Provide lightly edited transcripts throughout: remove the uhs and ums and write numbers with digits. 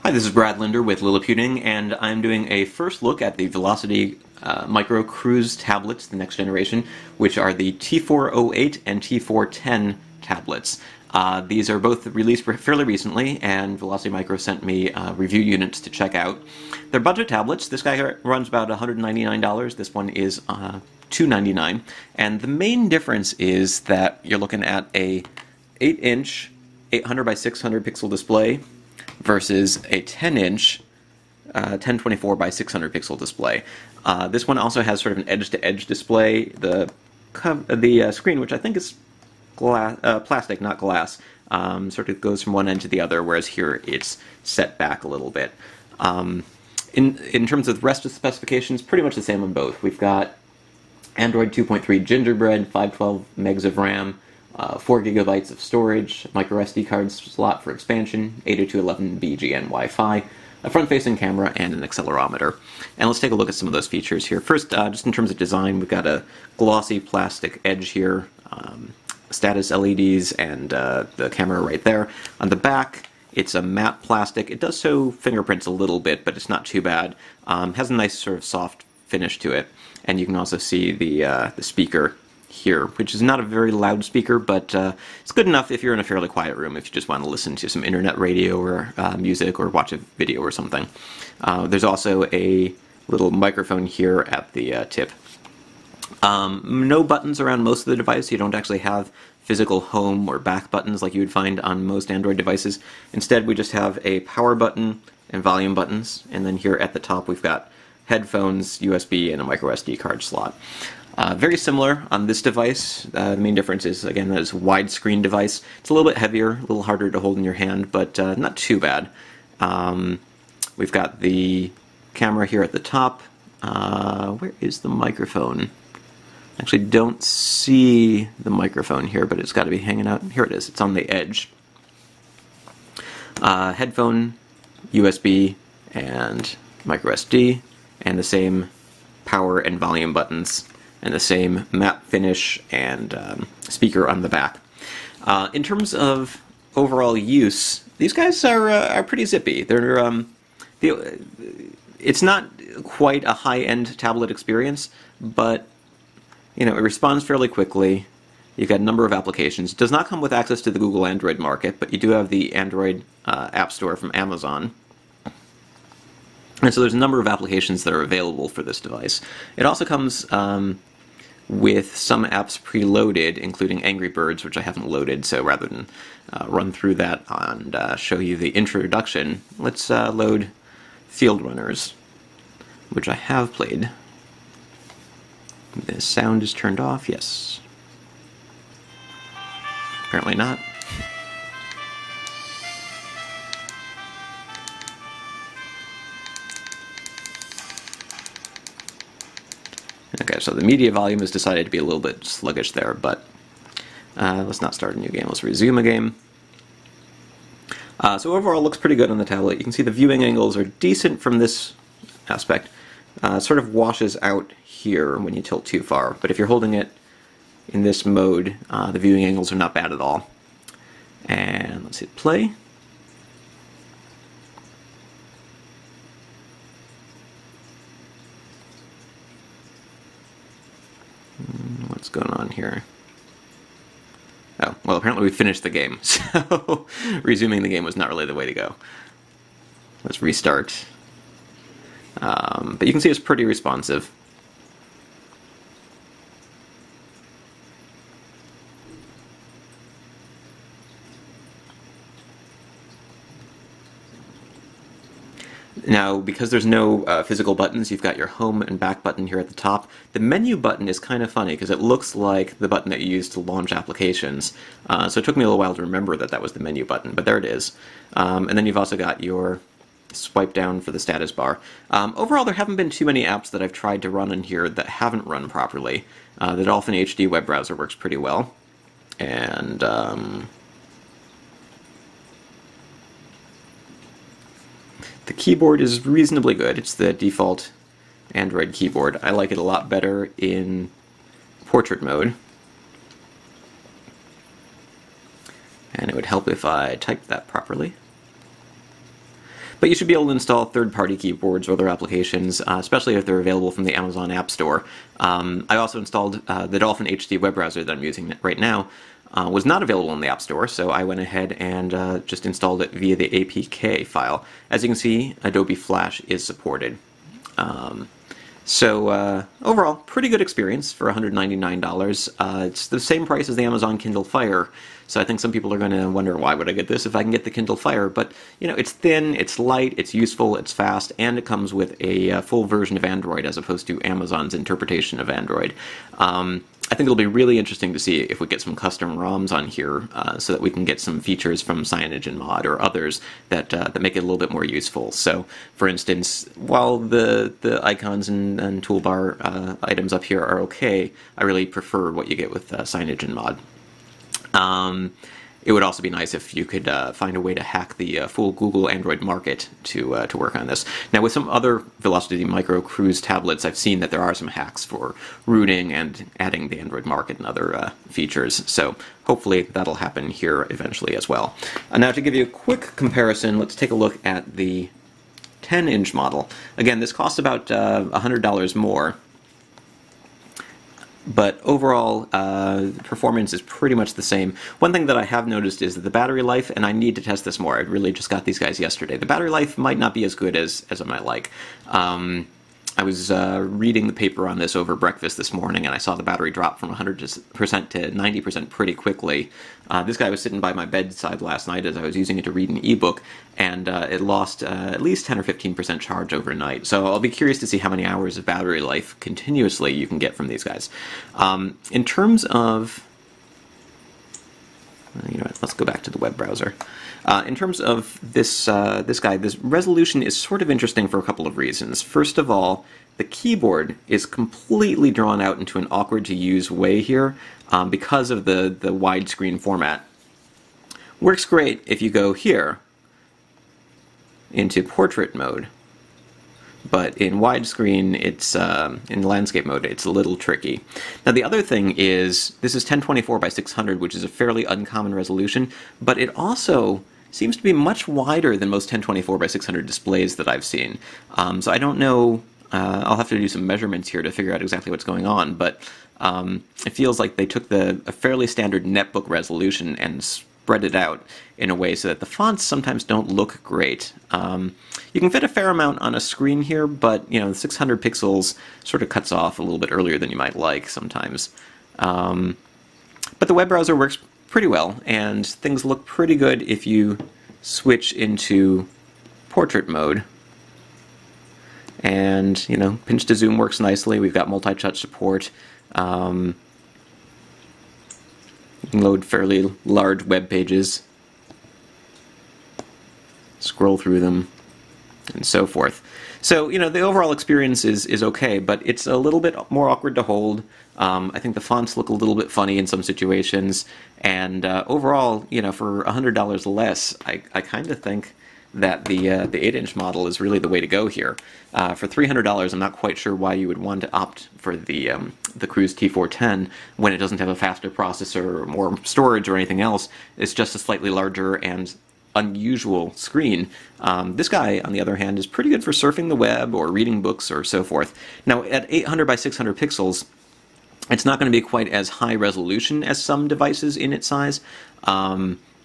Hi, this is Brad Linder with Liliputing, and I'm doing a first look at the Velocity Micro Cruz tablets, the next generation, which are the T408 and T410 tablets. These are both released fairly recently, and Velocity Micro sent me review units to check out. They're budget tablets. This guy runs about $199. This one is $299. And the main difference is that you're looking at a 8-inch 800 by 600 pixel display versus a 10-inch 1024 by 600 pixel display. This one also has sort of an edge-to-edge display. The screen, which I think is plastic, not glass, sort of goes from one end to the other, whereas here it's set back a little bit. In terms of the rest of the specifications, pretty much the same on both. We've got Android 2.3 Gingerbread, 512 megs of RAM, 4 gigabytes of storage, micro SD card slot for expansion, 802.11b GN Wi-Fi, a front-facing camera, and an accelerometer. And let's take a look at some of those features here. First, just in terms of design, we've got a glossy plastic edge here, status LEDs, and the camera right there. On the back, it's a matte plastic. It does show fingerprints a little bit, but it's not too bad. Has a nice sort of soft finish to it. And you can also see the speaker here, which is not a very loud speaker, but it's good enough if you're in a fairly quiet room, if you just want to listen to some internet radio or music or watch a video or something. There's also a little microphone here at the tip. No buttons around most of the device. You don't actually have physical home or back buttons like you would find on most Android devices. Instead, we just have a power button and volume buttons, and then here at the top we've got headphones, USB, and a micro SD card slot. Very similar on this device. The main difference is, again, that it's a widescreen device. It's a little bit heavier, a little harder to hold in your hand, but not too bad. We've got the camera here at the top. Where is the microphone? Actually, don't see the microphone here, but it's got to be hanging out. Here it is. It's on the edge. Headphone, USB, and micro SD, and the same power and volume buttons, and the same matte finish and speaker on the back. In terms of overall use, these guys are pretty zippy. They're it's not quite a high-end tablet experience, but you know, it responds fairly quickly. You've got a number of applications. It does not come with access to the Google Android market, but you do have the Android App Store from Amazon. And so there's a number of applications that are available for this device. It also comes with some apps preloaded, including Angry Birds, which I haven't loaded, so rather than run through that and show you the introduction, let's load Field Runners, which I have played. The sound is turned off, yes. Apparently not. Okay, so the media volume has decided to be a little bit sluggish there, but let's not start a new game. Let's resume a game. So overall, it looks pretty good on the tablet. You can see the viewing angles are decent from this aspect. Sort of washes out here when you tilt too far, but if you're holding it in this mode, the viewing angles are not bad at all. And let's hit play. What's going on here? Oh, well, apparently we finished the game, so resuming the game was not really the way to go. Let's restart. But you can see it's pretty responsive. Now, because there's no physical buttons, you've got your home and back button here at the top. The menu button is kind of funny because it looks like the button that you use to launch applications. So it took me a little while to remember that that was the menu button, but there it is. And then you've also got your swipe down for the status bar. Overall, there haven't been too many apps that I've tried to run in here that haven't run properly. The Dolphin HD web browser works pretty well. And the keyboard is reasonably good. It's the default Android keyboard. I like it a lot better in portrait mode. And it would help if I typed that properly. But you should be able to install third-party keyboards or other applications, especially if they're available from the Amazon App Store. I also installed the Dolphin HD web browser that I'm using right now. Was not available in the App Store, so I went ahead and just installed it via the APK file. As you can see, Adobe Flash is supported. Overall, pretty good experience for $199. It's the same price as the Amazon Kindle Fire, so I think some people are going to wonder, why would I get this if I can get the Kindle Fire? But, you know, it's thin, it's light, it's useful, it's fast, and it comes with a full version of Android as opposed to Amazon's interpretation of Android. I think it'll be really interesting to see if we get some custom ROMs on here so that we can get some features from CyanogenMod or others that make it a little bit more useful. So, for instance, while the icons and toolbar items up here are okay, I really prefer what you get with CyanogenMod. It would also be nice if you could find a way to hack the full Google Android market to work on this. Now, with some other Velocity Micro Cruz tablets, I've seen that there are some hacks for rooting and adding the Android market and other features. So hopefully that'll happen here eventually as well. Now, to give you a quick comparison, let's take a look at the 10-inch model. Again, this costs about $100 more. But overall, performance is pretty much the same. One thing that I have noticed is that the battery life, and I need to test this more, I really just got these guys yesterday, the battery life might not be as good as I might like. I was reading the paper on this over breakfast this morning, and I saw the battery drop from 100% to 90% pretty quickly. This guy was sitting by my bedside last night as I was using it to read an ebook, and it lost at least 10 or 15% charge overnight. So I'll be curious to see how many hours of battery life continuously you can get from these guys. In terms of... you know what, let's go back to the web browser. In terms of this guy, this resolution is sort of interesting for a couple of reasons. First of all, the keyboard is completely drawn out into an awkward-to-use way here because of the widescreen format. Works great if you go here into portrait mode, but in widescreen, it's in landscape mode, it's a little tricky. Now, the other thing is, this is 1024 by 600, which is a fairly uncommon resolution, but it also seems to be much wider than most 1024 by 600 displays that I've seen. So I don't know, I'll have to do some measurements here to figure out exactly what's going on, but it feels like they took a fairly standard netbook resolution and spread it out in a way so that the fonts sometimes don't look great. You can fit a fair amount on a screen here, but you know, 600 pixels sort of cuts off a little bit earlier than you might like sometimes. But the web browser works pretty well, and things look pretty good if you switch into portrait mode. And, you know, pinch to zoom works nicely. We've got multi-touch support. You can load fairly large web pages, scroll through them, and so forth. So, you know, the overall experience is okay, but it's a little bit more awkward to hold. I think the fonts look a little bit funny in some situations, and overall, you know, for $100 less, I kind of think that the 8-inch model is really the way to go here. For $300, I'm not quite sure why you would want to opt for the Cruz T410 when it doesn't have a faster processor or more storage or anything else. It's just a slightly larger and unusual screen. This guy, on the other hand, is pretty good for surfing the web or reading books or so forth. Now, at 800 by 600 pixels, it's not going to be quite as high resolution as some devices in its size.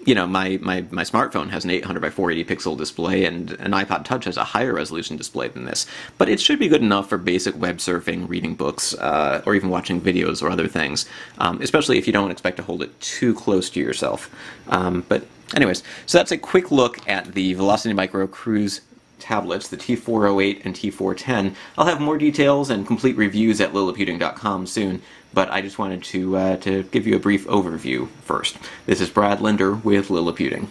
You know, my smartphone has an 800 by 480 pixel display, and an iPod Touch has a higher resolution display than this. But it should be good enough for basic web surfing, reading books, or even watching videos or other things, especially if you don't expect to hold it too close to yourself. But anyways, so that's a quick look at the Velocity Micro Cruz tablets, the T408 and T410. I'll have more details and complete reviews at Liliputing.com soon, but I just wanted to give you a brief overview first. This is Brad Linder with Liliputing.